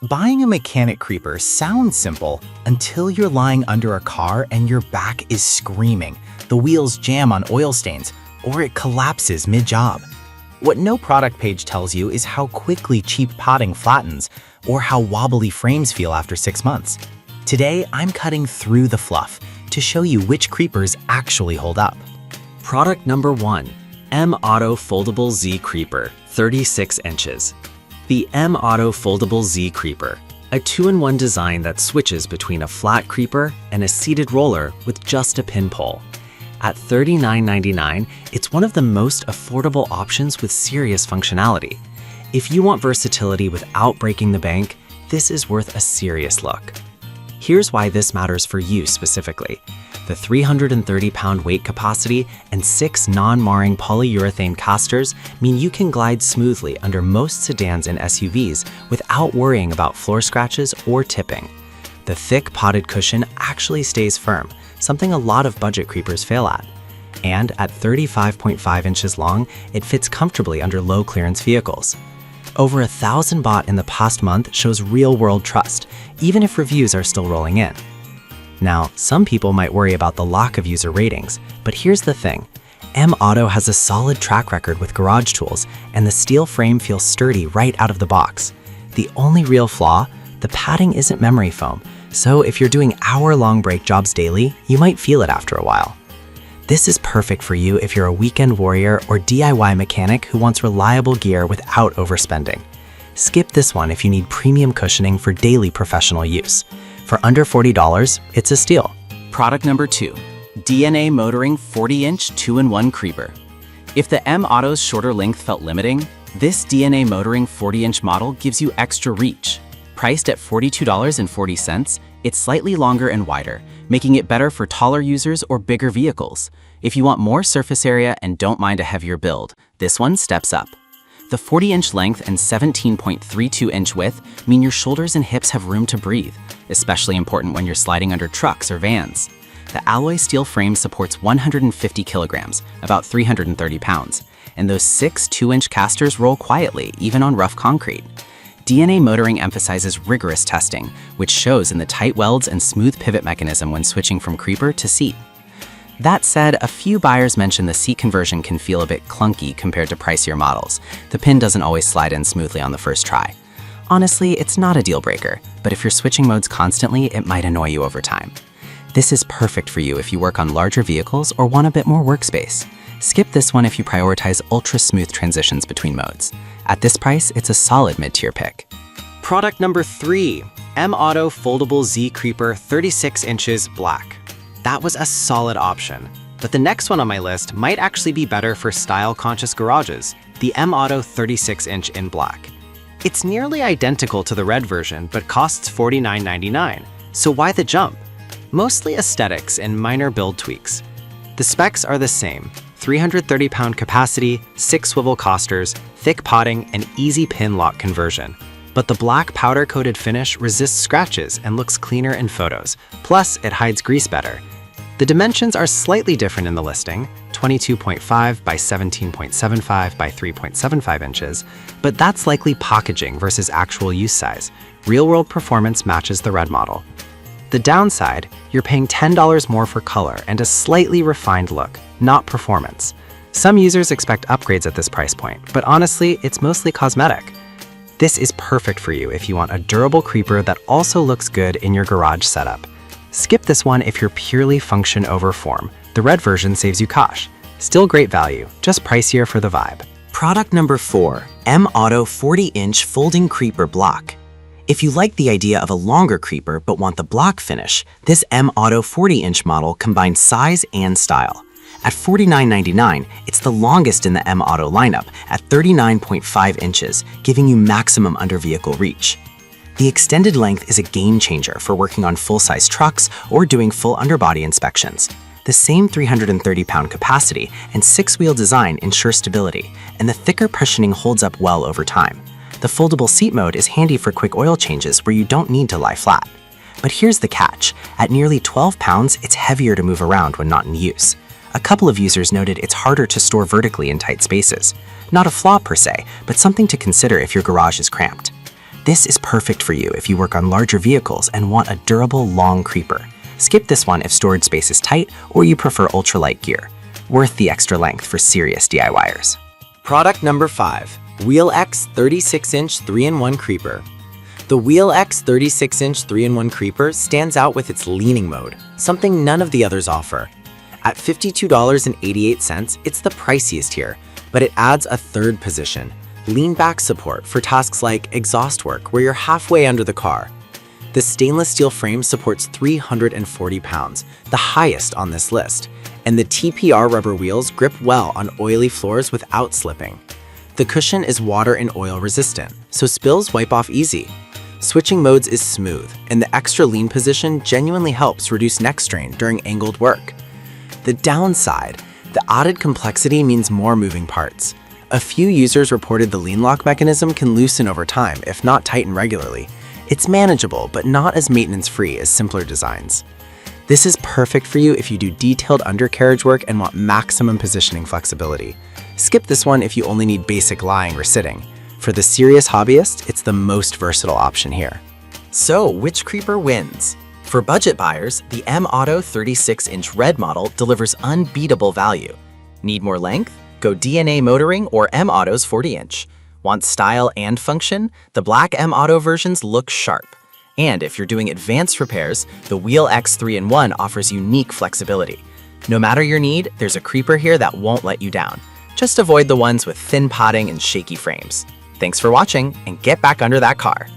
Buying a mechanic creeper sounds simple until you're lying under a car and your back is screaming, the wheels jam on oil stains, or it collapses mid-job. What no product page tells you is how quickly cheap potting flattens or how wobbly frames feel after 6 months. Today, I'm cutting through the fluff to show you which creepers actually hold up. Product number 1, M-Auto Foldable Z Creeper, 36 inches. The M-Auto Foldable Z Creeper, a 2-in-1 design that switches between a flat creeper and a seated roller with just a pin pole. At $39.99, it's one of the most affordable options with serious functionality. If you want versatility without breaking the bank, this is worth a serious look. Here's why this matters for you specifically. The 330-pound weight capacity and 6 non-marring polyurethane casters mean you can glide smoothly under most sedans and SUVs without worrying about floor scratches or tipping. The thick potted cushion actually stays firm, something a lot of budget creepers fail at. And at 35.5 inches long, it fits comfortably under low-clearance vehicles. Over 1,000 bought in the past month shows real-world trust, even if reviews are still rolling in. Now, some people might worry about the lack of user ratings, but here's the thing. M-Auto has a solid track record with garage tools, and the steel frame feels sturdy right out of the box. The only real flaw? The padding isn't memory foam, so if you're doing hour-long brake jobs daily, you might feel it after a while. This is perfect for you if you're a weekend warrior or DIY mechanic who wants reliable gear without overspending. Skip this one if you need premium cushioning for daily professional use. For under $40, it's a steal. Product number 2, DNA Motoring 40-inch 2-in-1 Creeper. If the M-Auto's shorter length felt limiting, this DNA Motoring 40-inch model gives you extra reach. Priced at $42.40, it's slightly longer and wider, making it better for taller users or bigger vehicles. If you want more surface area and don't mind a heavier build, this one steps up. The 40-inch length and 17.32-inch width mean your shoulders and hips have room to breathe, especially important when you're sliding under trucks or vans. The alloy steel frame supports 150 kilograms, about 330 pounds, and those 6 2-inch casters roll quietly, even on rough concrete. DNA Motoring emphasizes rigorous testing, which shows in the tight welds and smooth pivot mechanism when switching from creeper to seat. That said, a few buyers mention the seat conversion can feel a bit clunky compared to pricier models. The pin doesn't always slide in smoothly on the first try. Honestly, it's not a deal breaker, but if you're switching modes constantly, it might annoy you over time. This is perfect for you if you work on larger vehicles or want a bit more workspace. Skip this one if you prioritize ultra-smooth transitions between modes. At this price, it's a solid mid-tier pick. Product number 3, M-Auto Foldable Z Creeper 36 inches black. That was a solid option. But the next one on my list might actually be better for style-conscious garages, the M-Auto 36-inch in black. It's nearly identical to the red version, but costs $49.99. So why the jump? Mostly aesthetics and minor build tweaks. The specs are the same: 330-pound capacity, 6 swivel casters, thick potting, and easy pin lock conversion. But the black powder-coated finish resists scratches and looks cleaner in photos. Plus, it hides grease better. The dimensions are slightly different in the listing, 22.5 by 17.75 by 3.75 inches, but that's likely packaging versus actual use size. Real-world performance matches the red model. The downside, you're paying $10 more for color and a slightly refined look, not performance. Some users expect upgrades at this price point, but honestly, it's mostly cosmetic. This is perfect for you if you want a durable creeper that also looks good in your garage setup. Skip this one if you're purely function over form. The red version saves you cash. Still great value, just pricier for the vibe. Product number 4, M-Auto 40-inch Folding Creeper Block. If you like the idea of a longer creeper but want the block finish, this M-Auto 40-inch model combines size and style. At $49.99, it's the longest in the M-Auto lineup at 39.5 inches, giving you maximum under-vehicle reach. The extended length is a game changer for working on full-size trucks or doing full underbody inspections. The same 330-pound capacity and 6-wheel design ensure stability, and the thicker cushioning holds up well over time. The foldable seat mode is handy for quick oil changes where you don't need to lie flat. But here's the catch. At nearly 12 pounds, it's heavier to move around when not in use. A couple of users noted it's harder to store vertically in tight spaces. Not a flaw per se, but something to consider if your garage is cramped. This is perfect for you if you work on larger vehicles and want a durable, long creeper. Skip this one if storage space is tight or you prefer ultralight gear. Worth the extra length for serious DIYers. Product number 5. Wheel X 36-inch 3-in-1 creeper. The Wheel X 36-inch 3-in-1 creeper stands out with its leaning mode, something none of the others offer. At $52.88, it's the priciest here, but it adds a third position, lean back support for tasks like exhaust work where you're halfway under the car. The stainless steel frame supports 340 pounds, the highest on this list, and the TPR rubber wheels grip well on oily floors without slipping. The cushion is water and oil resistant, so spills wipe off easy. Switching modes is smooth, and the extra lean position genuinely helps reduce neck strain during angled work. The downside, the added complexity means more moving parts. A few users reported the lean lock mechanism can loosen over time if not tighten regularly. It's manageable, but not as maintenance-free as simpler designs. This is perfect for you if you do detailed undercarriage work and want maximum positioning flexibility. Skip this one if you only need basic lying or sitting. For the serious hobbyist, it's the most versatile option here. So, which creeper wins? For budget buyers, the M-Auto 36-inch red model delivers unbeatable value. Need more length? Go DNA Motoring or M-Auto's 40-inch. Want style and function? The black M-Auto versions look sharp. And if you're doing advanced repairs, the Wheel X 3-in-1 offers unique flexibility. No matter your need, there's a creeper here that won't let you down. Just avoid the ones with thin potting and shaky frames. Thanks for watching, and get back under that car.